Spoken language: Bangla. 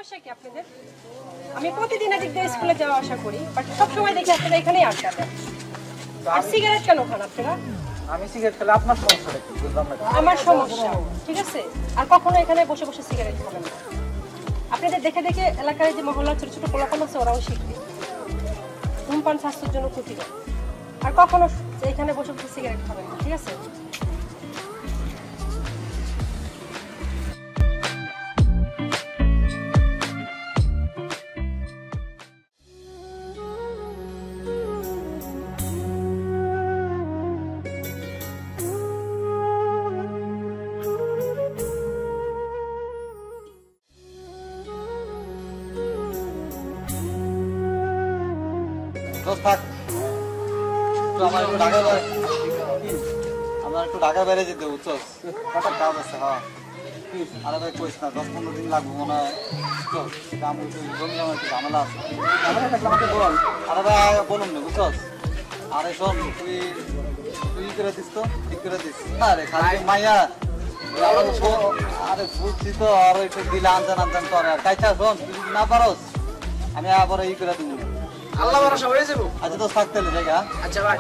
সমস্যা কি আপনাদের? আমি প্রতিদিন এদিক দিয়ে স্কুলে যাওয়া আসা করি, বাট সব সময় দেখি আপনারা এখানেই আড্ডা দেন। আর সিগারেট কেন খান আপনারা? আমি সিগারেট খেলে আপনার সমস্যাটা কি বুঝলাম না। আমার সমস্যা, ঠিক আছে? আর কখনো এখানে বসে বসে সিগারেট খাবেন না। আপনাদের দেখে দেখে এলাকার যে মহল্লার ছোট ছোট পোলাপান আছে ওরাও শিখবে। ধূমপান স্বাস্থ্যের জন্য ক্ষতিকর। আর কখনো এখানে বসে বসে সিগারেট খাবেন না, ঠিক আছে? আমার একটু ঢাকা বেড়ে যেতে বুঝছস, হঠাৎ কাজ আছে। হ্যাঁ আরে ভাই কইস না, 10-15 দিন লাগবে মনে হয়। দাম একটু জমি জমা একটু ঝামেলা আছে। ঝামেলা থাকলে আমাকে বল। আরে ভাই বলুন না বুঝছস। আরে শোন তুই করে দিস তো, ঠিক করে দিস। আরে খালি মাইয়া আরে বুঝছি তো, আর একটু দিলে আনজান করে। আর কাইছা শোন, তুই যদি না পারস আমি আবার করে দিব। আল্লাহ ভরসা হয়ে যাবো। আচ্ছা তো থাকতে জায়গা। আচ্ছা ভাই।